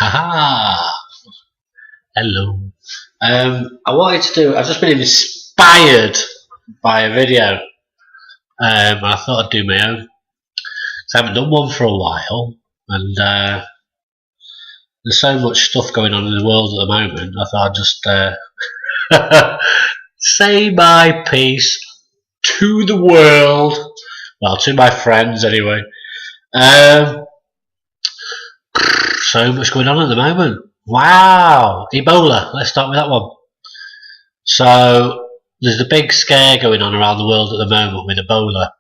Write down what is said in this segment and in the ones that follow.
Haha! Hello. I wanted to do. I've just been inspired by a video. I thought I'd do my own. So I haven't done one for a while, and there's so much stuff going on in the world at the moment. I thought I'd just say my piece to the world. Well, to my friends anyway. So much going on at the moment. Wow, Ebola. Let's start with that one. So there's a big scare going on around the world at the moment with Ebola,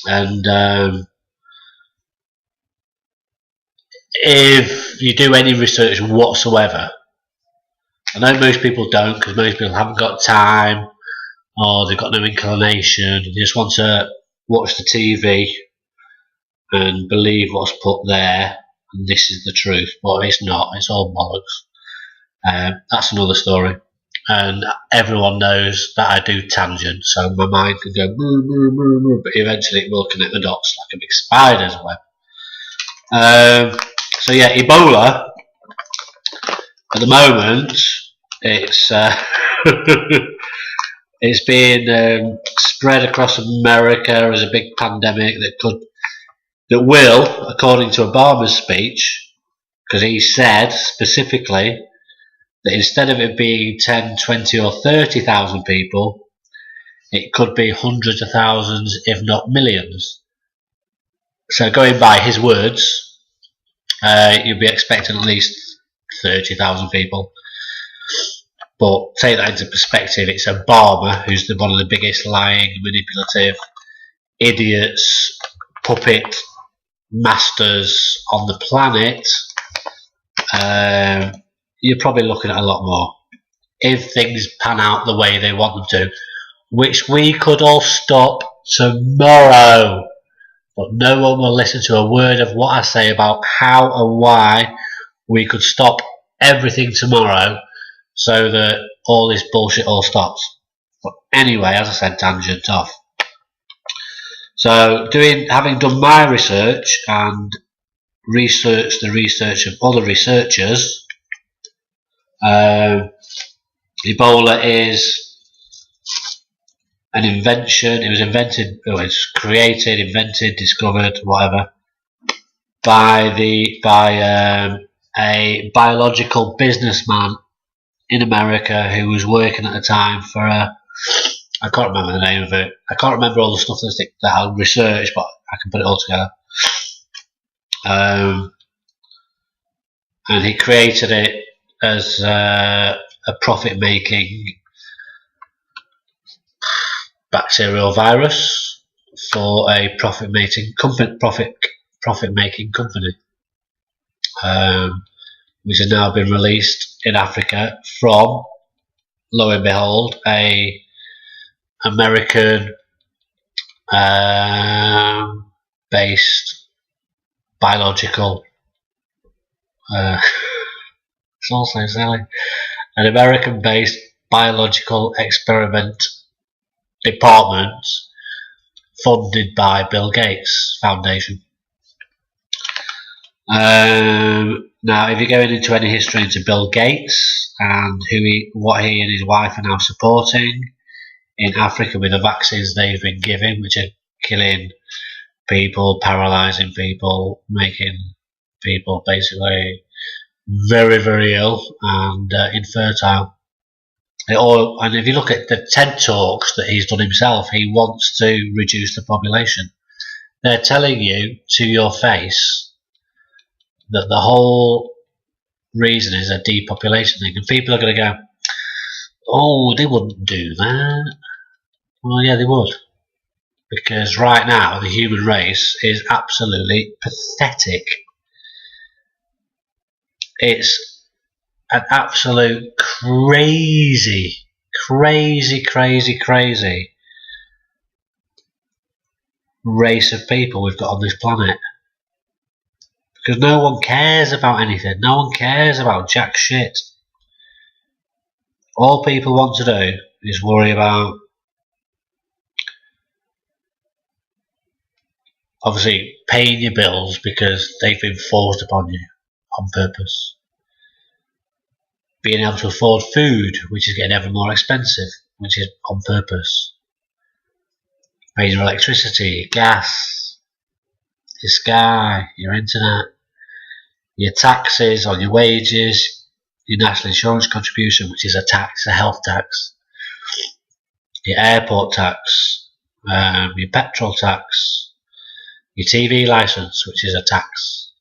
and if you do any research whatsoever, I know most people don't because most people haven't got time or they've got no inclination. They just want to watch the TV and believe what's put there, and this is the truth, but it's not. It's all bollocks. That's another story. And everyone knows that I do tangent, so my mind can go brr, brr, brr, brr, but eventually it will connect the dots like a big spider's web. So yeah, Ebola at the moment it's it's being spread across America as a big pandemic that will, according to Obama's speech, because he said specifically that instead of it being 10, 20 or 30,000 people, it could be hundreds of thousands, if not millions. So going by his words, you'd be expecting at least 30,000 people. But take that into perspective, it's Obama who's one of the biggest lying, manipulative, idiots, puppet masters on the planet. You're probably looking at a lot more if things pan out the way they want them to, which we could all stop tomorrow, but no one will listen to a word of what I say about how and why we could stop everything tomorrow so that all this bullshit all stops. But anyway, as I said, tangent off. So having done my research and researched the research of other researchers, Ebola is an invention. It was created, invented, discovered, whatever, by a biological businessman in America who was working at the time for I can't remember the name of it. I can't remember all the stuff that I researched, but I can put it all together. And he created it as a profit-making bacterial virus for a profit-making company, which has now been released in Africa from, lo and behold, a American based biological it's also silly, an American based biological experiment department funded by Bill Gates Foundation. Now, if you're going into any history into Bill Gates and what he and his wife are now supporting in Africa with the vaccines they've been giving, which are killing people, paralysing people, making people basically very, very ill and infertile. And if you look at the TED Talks that he's done himself, he wants to reduce the population. They're telling you to your face that the whole reason is a depopulation thing, and people are going to go, oh, they wouldn't do that. Well, yeah, they would, because right now the human race is absolutely pathetic. It's an absolute crazy race of people we've got on this planet. Because no one cares about anything. No one cares about jack shit. All people want to do is worry about, obviously, paying your bills because they've been forced upon you. on purpose. Being able to afford food, which is getting ever more expensive, which is on purpose. Paying your electricity, gas, your Sky, your internet, your taxes on your wages, your national insurance contribution, which is a tax, a health tax, your airport tax, your petrol tax, your TV license, which is a tax.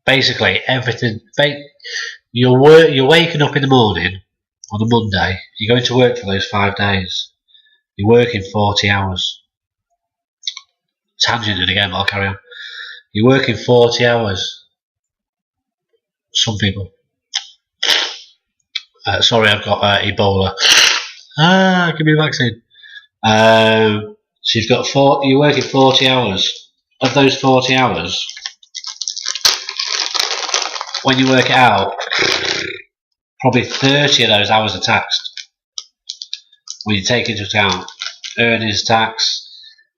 Basically, everything. You're waking up in the morning on a Monday. You're going to work for those 5 days. You're working 40 hours. Tangent again, but I'll carry on. You're working 40 hours. Some people. Sorry, I've got Ebola. Give me a vaccine. So you've got you're working 40 hours. Of those 40 hours, when you work it out, probably 30 of those hours are taxed. When you take into account earnings tax,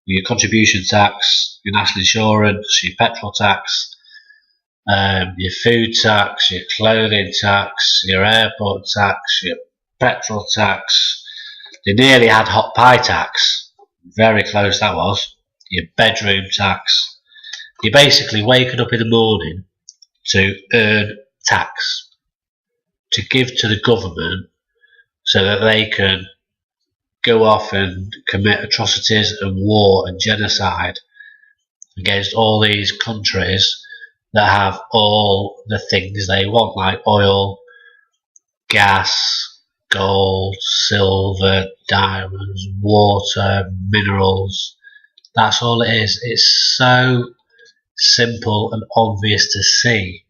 your contribution tax, your national insurance, your petrol tax, your food tax, your clothing tax, your airport tax, your petrol tax. They nearly had hot pie tax. Very close that was. Your bedroom tax. You're basically waking up in the morning to earn tax, to give to the government so that they can go off and commit atrocities and war and genocide against all these countries that have all the things they want, like oil, gas, gold, silver, diamonds, water, minerals. That's all it is. It's so simple and obvious to see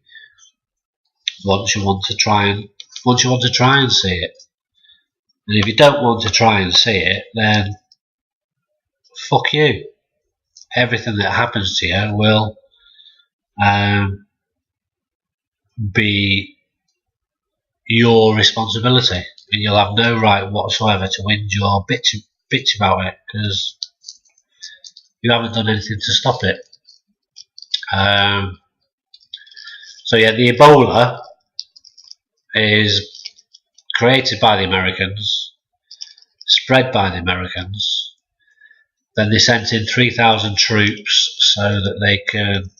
once you want to try and see it. And if you don't want to try and see it, then fuck you. Everything that happens to you will be your responsibility, and you'll have no right whatsoever to whinge or bitch about it, because you haven't done anything to stop it. So yeah, the Ebola is created by the Americans, spread by the Americans. Then they sent in 3,000 troops so that they can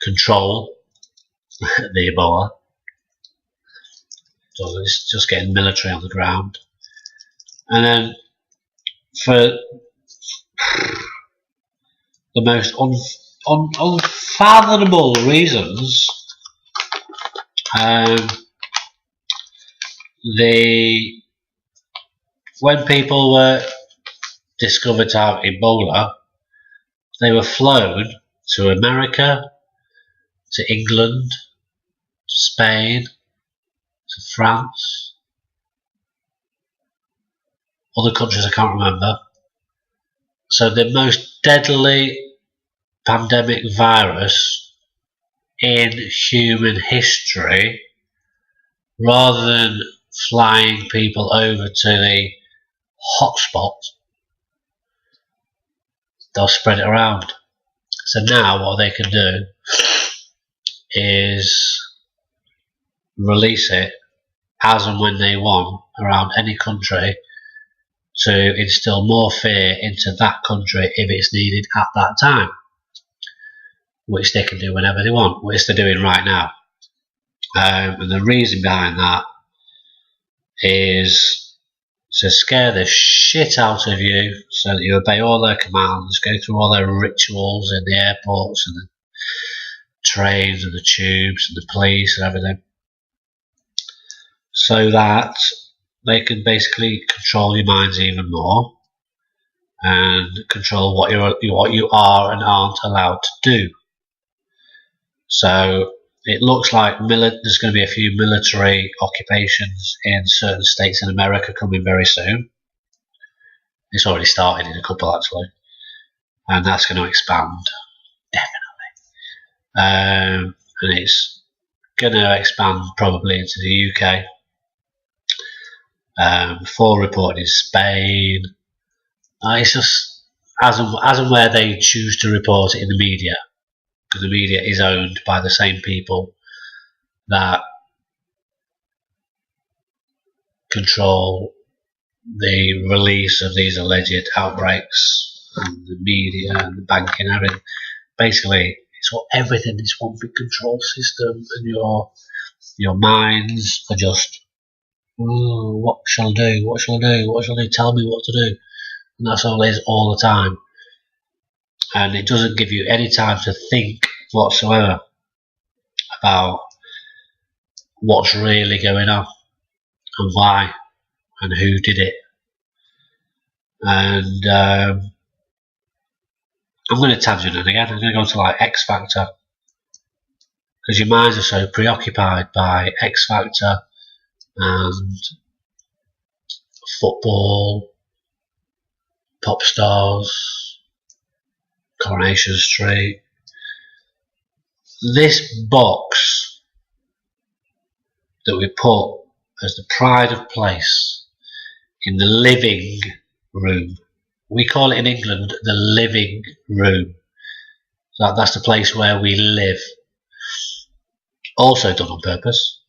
control the Ebola. So it's just getting military on the ground. And then for the most unfathomable reasons, when people were discovered to have Ebola, they were flown to America, to England, to Spain, to France, other countries I can't remember. So the most deadly pandemic virus in human history, rather than flying people over to the hotspot, they'll spread it around. So now what they can do is release it as and when they want around any country to instill more fear into that country if it's needed at that time, which they can do whenever they want, which they're doing right now. And the reason behind that is to scare the shit out of you so that you obey all their commands, go through all their rituals in the airports and the trains and the tubes and the police and everything, so that they can basically control your minds even more and control what you are and aren't allowed to do. So it looks like there's going to be a few military occupations in certain states in America coming very soon. It's already started in a couple actually, and that's going to expand, definitely. And it's going to expand probably into the UK. Before reported in Spain. It's just as and where they choose to report it in the media, because the media is owned by the same people that control the release of these alleged outbreaks, and the media and the banking and everything. Basically, it's all everything. It's one big control system, and your minds are just, oh, what shall I do? What shall I do? What shall I do? Tell me what to do. And that's all it is all the time. And it doesn't give you any time to think whatsoever about what's really going on and why and who did it. And I'm going to tangent it again. I'm going to go to like X Factor, because your minds are so preoccupied by X Factor and football, pop stars, Coronation Street. This box that we put as the pride of place in the living room. We call it in England the living room. That's the place where we live. Also done on purpose.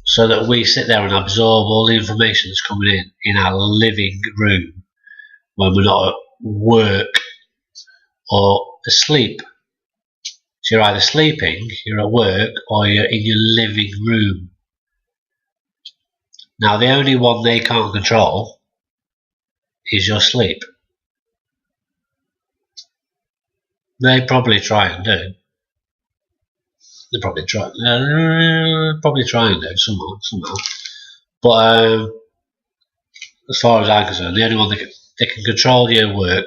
So that we sit there and absorb all the information that's coming in our living room when we're not at work or asleep. So you're either sleeping, you're at work, or you're in your living room. Now the only one they can't control is your sleep. They probably try and do. They probably try and do somehow. But as far as I'm concerned, the only one that can control your work